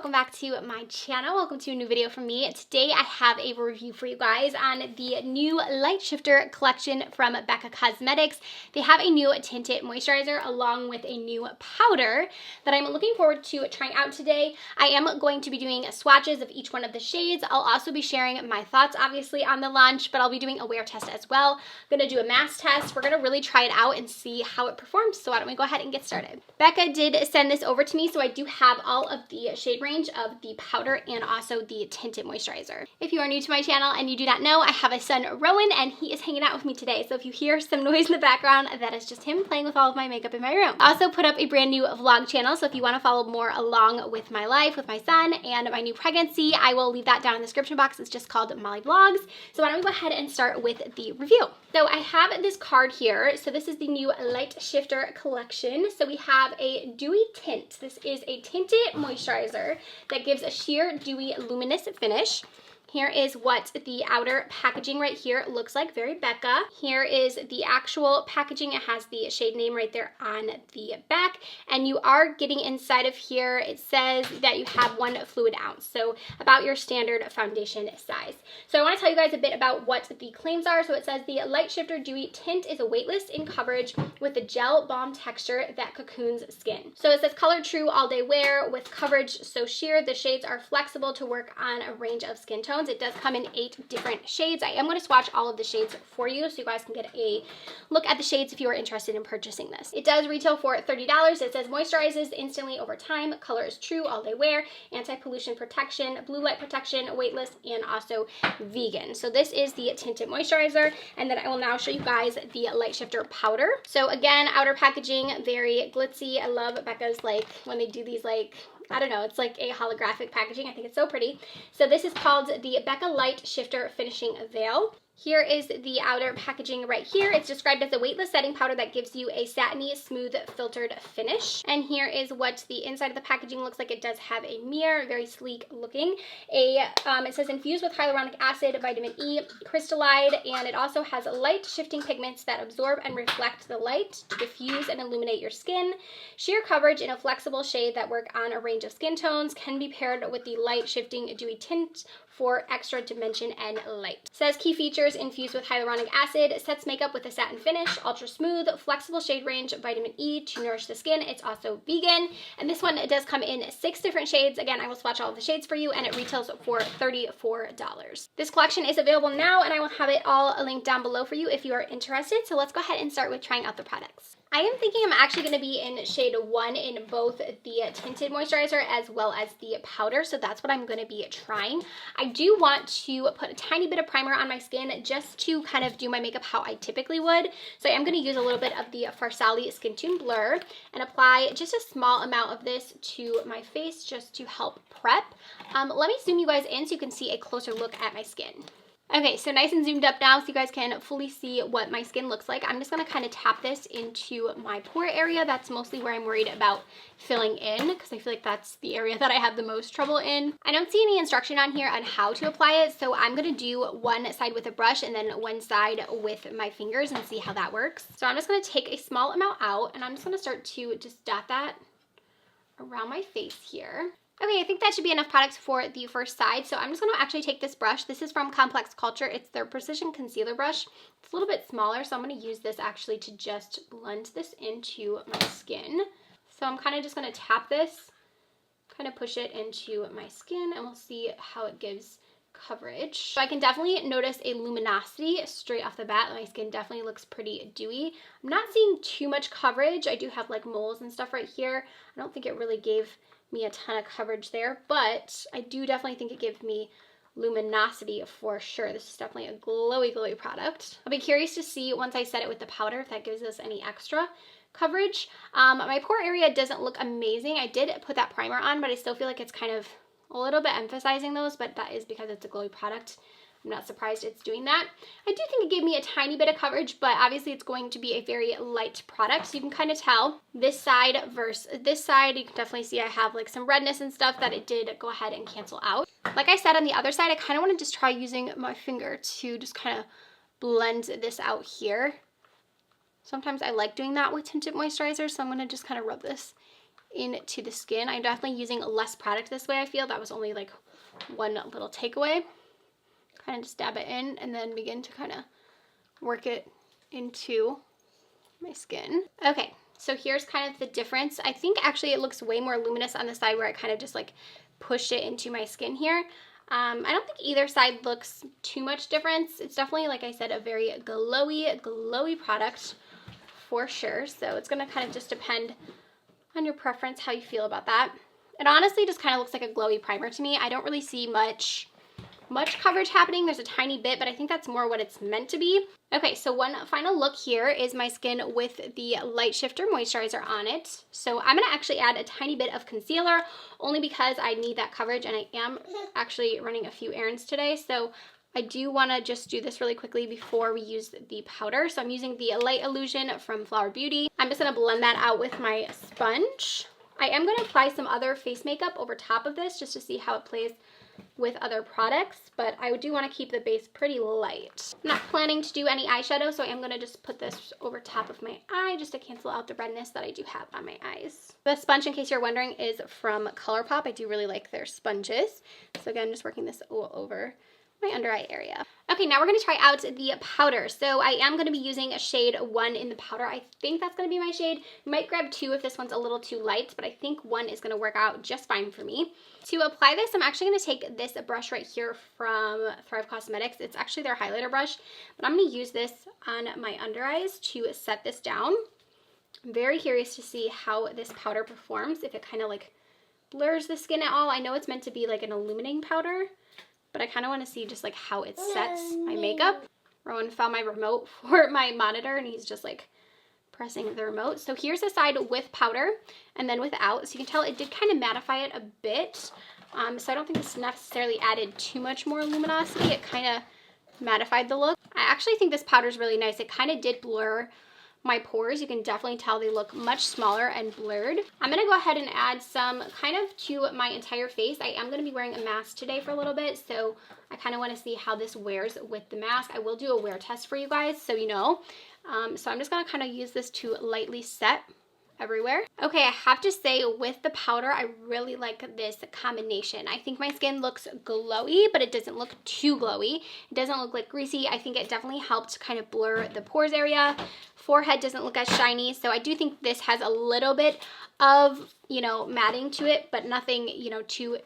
welcome back to my channel. Welcome to a new video from me. Today I have a review for you guys on the new Light Shifter collection from Becca Cosmetics. They have a new tinted moisturizer along with a new powder that I'm looking forward to trying out today. I am going to be doing swatches of each one of the shades. I'll also be sharing my thoughts obviously on the launch, but I'll be doing a wear test as well. I'm going to do a mask test. We're going to really try it out and see how it performs. So why don't we go ahead and get started. Becca did send this over to me, so I do have all of the shade range of the powder and also the tinted moisturizer. If you are new to my channel and you do not know, I have a son, Rowan, and he is hanging out with me today. So if you hear some noise in the background, that is just him playing with all of my makeup in my room. I also put up a brand new vlog channel, so if you want to follow more along with my life with my son and my new pregnancy, I will leave that down in the description box. It's just called Molly Vlogs. So why don't we go ahead and start with the review. So I have this card here. So this is the new Light Shifter collection. So we have a dewy tint. This is a tinted moisturizer that gives a sheer, dewy, luminous finish. Here is what the outer packaging right here looks like, very Becca. Here is the actual packaging. It has the shade name right there on the back. And you are getting inside of here, it says that you have 1 fluid ounce, so about your standard foundation size. So I want to tell you guys a bit about what the claims are. So it says the Light Shifter Dewy Tint is a weightless in coverage with a gel balm texture that cocoons skin. So it says color true all day wear with coverage so sheer. The shades are flexible to work on a range of skin tones. It does come in 8 different shades. I am going to swatch all of the shades for you so you guys can get a look at the shades if you are interested in purchasing this. It does retail for $30. It says moisturizes instantly over time, color is true all day wear, anti-pollution protection, blue light protection, weightless, and also vegan. So this is the tinted moisturizer, and then I will now show you guys the Light Shifter powder. So again, outer packaging, very glitzy. I love Becca's, like, when they do these, like, I don't know, it's like a holographic packaging. I think it's so pretty. So this is called the Becca Light Shifter Finishing Veil. Here is the outer packaging right here. It's described as a weightless setting powder that gives you a satiny, smooth, filtered finish. And here is what the inside of the packaging looks like. It does have a mirror, very sleek looking. It says infused with hyaluronic acid, vitamin E, crystallide, and it also has light shifting pigments that absorb and reflect the light to diffuse and illuminate your skin. Sheer coverage in a flexible shade that work on a range of skin tones, can be paired with the light shifting dewy tint for extra dimension and light. It says key features: infused with hyaluronic acid, sets makeup with a satin finish, ultra smooth, flexible shade range, vitamin E to nourish the skin. It's also vegan. And this one, it does come in 6 different shades. Again, I will swatch all of the shades for you, and it retails for $34. This collection is available now, and I will have it all linked down below for you if you are interested. So let's go ahead and start with trying out the products. I am thinking I'm actually going to be in shade 1 in both the tinted moisturizer as well as the powder, so that's what I'm going to be trying. I do want to put a tiny bit of primer on my skin just to kind of do my makeup how I typically would. So I am going to use a little bit of the Farsali Skin Tune Blur and apply just a small amount of this to my face just to help prep. Let me zoom you guys in so you can see a closer look at my skin. Okay, so nice and zoomed up now so you guys can fully see what my skin looks like. I'm just going to kind of tap this into my pore area. That's mostly where I'm worried about filling in because I feel like that's the area that I have the most trouble in. I don't see any instruction on here on how to apply it, so I'm going to do one side with a brush and then one side with my fingers and see how that works. So I'm just going to take a small amount out and I'm just going to start to just dot that around my face here. Okay, I think that should be enough product for the first side. So I'm just going to actually take this brush. This is from Complex Culture. It's their Precision Concealer Brush. It's a little bit smaller, so I'm going to use this actually to just blend this into my skin. So I'm kind of just going to tap this, kind of push it into my skin, and we'll see how it gives coverage. So I can definitely notice a luminosity straight off the bat. My skin definitely looks pretty dewy. I'm not seeing too much coverage. I do have like moles and stuff right here. I don't think it really gave me a ton of coverage there, but I do definitely think it gives me luminosity for sure. This is definitely a glowy product. I'll be curious to see once I set it with the powder if that gives us any extra coverage. My pore area doesn't look amazing. I did put that primer on, but I still feel like it's kind of a little bit emphasizing those, but that is because it's a glowy product. I'm not surprised it's doing that. I do think it gave me a tiny bit of coverage, but obviously it's going to be a very light product. So you can kind of tell this side versus this side. You can definitely see I have like some redness and stuff that it did go ahead and cancel out. Like I said, on the other side, I kind of want to just try using my finger to just kind of blend this out here. Sometimes I like doing that with tinted moisturizer, so I'm going to just kind of rub this into the skin. I'm definitely using less product this way, I feel. That was only like one little takeaway. Kind of just dab it in and then begin to kind of work it into my skin. Okay, so here's kind of the difference. I think actually it looks way more luminous on the side where I kind of just like pushed it into my skin here. I don't think either side looks too much difference. It's definitely, like I said, a very glowy product for sure. So it's gonna kind of just depend on your preference, how you feel about that. It honestly just kind of looks like a glowy primer to me. I don't really see much coverage happening. There's a tiny bit, but I think that's more what it's meant to be. Okay, so one final look here is my skin with the Light Shifter Moisturizer on it. So I'm gonna actually add a tiny bit of concealer only because I need that coverage and I am actually running a few errands today. So I do wanna just do this really quickly before we use the powder. So I'm using the Light Illusion from Flower Beauty. I'm just gonna blend that out with my sponge. I am gonna apply some other face makeup over top of this just to see how it plays with other products, but I do want to keep the base pretty light. I'm not planning to do any eyeshadow, so I am going to just put this over top of my eye just to cancel out the redness that I do have on my eyes. The sponge, in case you're wondering, is from Colourpop. I do really like their sponges. So again, just working this all over my under eye area. Okay, now we're going to try out the powder. So I am going to be using a shade 1 in the powder. I think that's going to be my shade. You might grab 2 if this one's a little too light, but I think 1 is going to work out just fine for me. To apply this, I'm actually going to take this brush right here from Thrive Cosmetics. It's actually their highlighter brush, but I'm going to use this on my under eyes to set this down. I'm very curious to see how this powder performs, if it kind of like blurs the skin at all. I know it's meant to be like an illuminating powder, but I kind of want to see just like how it sets my makeup. Rowan found my remote for my monitor and he's just like pressing the remote. So here's the side with powder and then without. So you can tell it did kind of mattify it a bit. So I don't think this necessarily added too much more luminosity. It kind of mattified the look. I actually think this powder is really nice. It kind of did blur my pores. You can definitely tell they look much smaller and blurred. I'm gonna go ahead and add some kind of to my entire face. I am gonna be wearing a mask today for a little bit, so I kind of want to see how this wears with the mask. I will do a wear test for you guys so you know. So I'm just gonna kind of use this to lightly set everywhere. Okay, I have to say with the powder, I really like this combination. I think my skin looks glowy, but it doesn't look too glowy. It doesn't look like greasy. I think it definitely helped kind of blur the pores area. Forehead doesn't look as shiny, so I do think this has a little bit of, you know, matting to it, but nothing, you know, too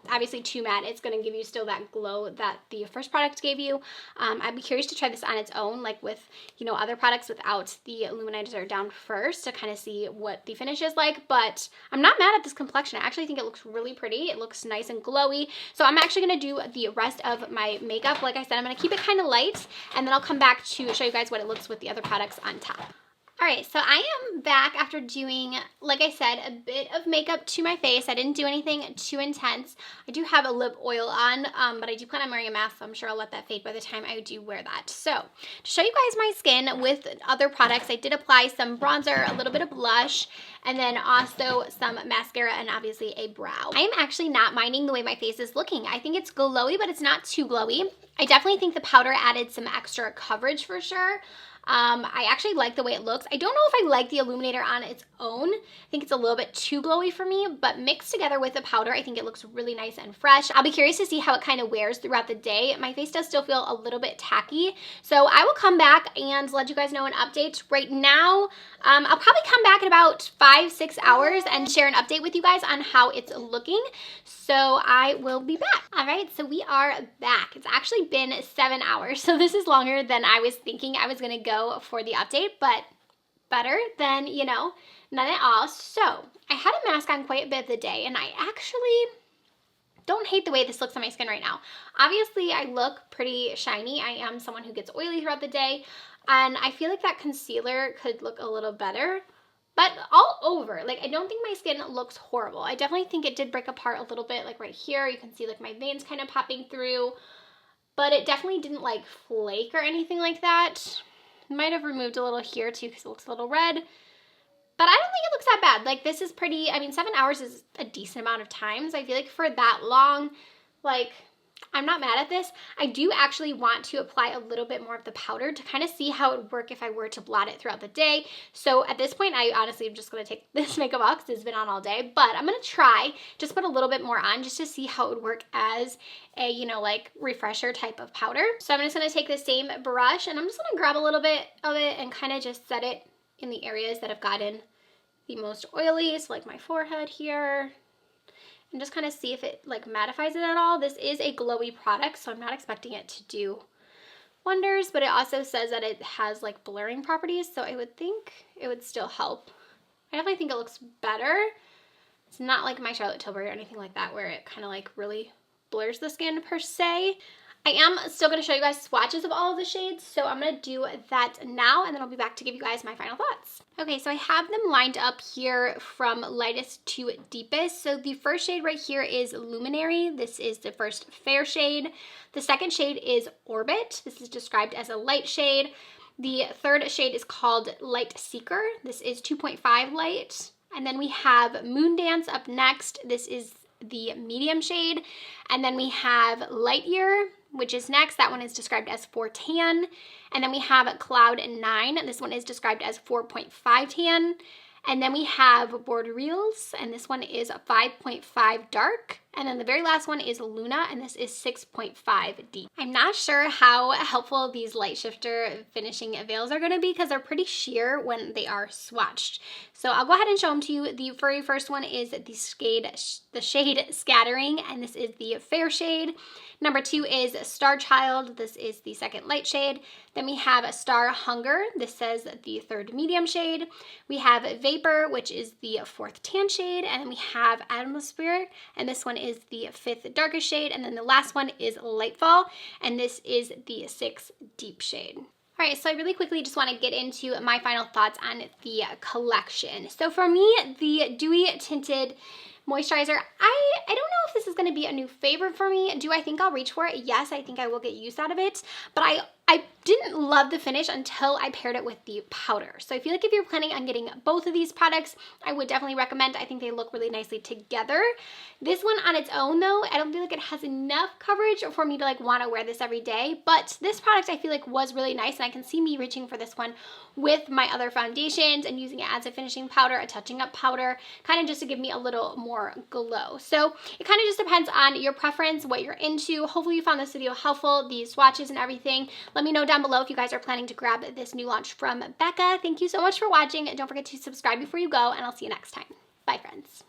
obviously too matte. It's going to give you still that glow that the first product gave you. I'd be curious to try this on its own, like with, you know, other products without the illuminizer down first to kind of see what the finish is like, but I'm not mad at this complexion. I actually think it looks really pretty. It looks nice and glowy. So I'm actually going to do the rest of my makeup. Like I said, I'm going to keep it kind of light, and then I'll come back to show you guys what it looks with the other products on top. All right, so I am back after doing, like I said, a bit of makeup to my face. I didn't do anything too intense. I do have a lip oil on, but I do plan on wearing a mask, so I'm sure I'll let that fade by the time I do wear that. So to show you guys my skin with other products, I did apply some bronzer, a little bit of blush, and then also some mascara and obviously a brow. I am actually not minding the way my face is looking. I think it's glowy, but it's not too glowy. I definitely think the powder added some extra coverage for sure. I actually like the way it looks. I don't know if I like the illuminator on its own. I think it's a little bit too glowy for me, but mixed together with the powder, I think it looks really nice and fresh. I'll be curious to see how it kind of wears throughout the day. My face does still feel a little bit tacky, so I will come back and let you guys know an update. Right now, I'll probably come back in about 5-6 hours and share an update with you guys on how it's looking. So I will be back. All right, so we are back. It's actually been 7 hours, so this is longer than I was thinking I was gonna go for the update, but better than, you know, none at all. So I had a mask on quite a bit of the day, and I actually don't hate the way this looks on my skin right now. Obviously, I look pretty shiny. I am someone who gets oily throughout the day, and I feel like that concealer could look a little better. But all over, like, I don't think my skin looks horrible. I definitely think it did break apart a little bit, like right here. You can see like my veins kind of popping through, but it definitely didn't like flake or anything like that. Might have removed a little here too because it looks a little red, but I don't think it looks that bad. Like, this is pretty, I mean, 7 hours is a decent amount of time, so I feel like for that long, like, I'm not mad at this. I do actually want to apply a little bit more of the powder to kind of see how it would work if I were to blot it throughout the day. So at this point, I honestly am just going to take this makeup off because it's been on all day, but I'm going to try just put a little bit more on just to see how it would work as a, you know, like refresher type of powder. So I'm just going to take the same brush and I'm just going to grab a little bit of it and kind of just set it in the areas that have gotten the most oily, so like my forehead here, and just kind of see if it like mattifies it at all. This is a glowy product, so I'm not expecting it to do wonders, but it also says that it has like blurring properties, so I would think it would still help. I definitely think it looks better. It's not like my Charlotte Tilbury or anything like that where it kind of like really blurs the skin per se. I am still going to show you guys swatches of all of the shades, so I'm going to do that now, and then I'll be back to give you guys my final thoughts. Okay, so I have them lined up here from lightest to deepest. So the first shade right here is Luminary. This is the first fair shade. The second shade is Orbit. This is described as a light shade. The third shade is called Light Seeker. This is 2.5 light. And then we have Moondance up next. This is the medium shade. And then we have Light Year, which is next. That one is described as 4 tan. And then we have Cloud 9. This one is described as 4.5 tan. And then we have Borderreals, and this one is 5.5 dark. And then the very last one is Luna, and this is 6.5 deep. I'm not sure how helpful these light shifter finishing veils are going to be because they're pretty sheer when they are swatched. So I'll go ahead and show them to you. The very first one is the shade Scattering, and this is the fair shade. Number 2 is Star Child. This is the second light shade. Then we have Star Hunger. This says the third medium shade. We have Vapor, which is the 4th tan shade. And then we have Atmosphere, and this one is the 5th darkest shade. And then the last one is Lightfall, and this is the 6th deep shade. All right, so I really quickly just want to get into my final thoughts on the collection. So for me, the Dewy Tinted Moisturizer, I don't know if this is going to be a new favorite for me. Do I think I'll reach for it? Yes, I think I will get use out of it, but I didn't love the finish until I paired it with the powder. So I feel like if you're planning on getting both of these products, I would definitely recommend. I think they look really nicely together. This one on its own though, I don't feel like it has enough coverage for me to like want to wear this every day, but this product I feel like was really nice, and I can see me reaching for this one with my other foundations and using it as a finishing powder, a touching up powder, kind of just to give me a little more glow. So it kind of just depends on your preference, what you're into. Hopefully you found this video helpful, these swatches and everything. Let me know down below if you guys are planning to grab this new launch from Becca. Thank you so much for watching. Don't forget to subscribe before you go, and I'll see you next time. Bye, friends.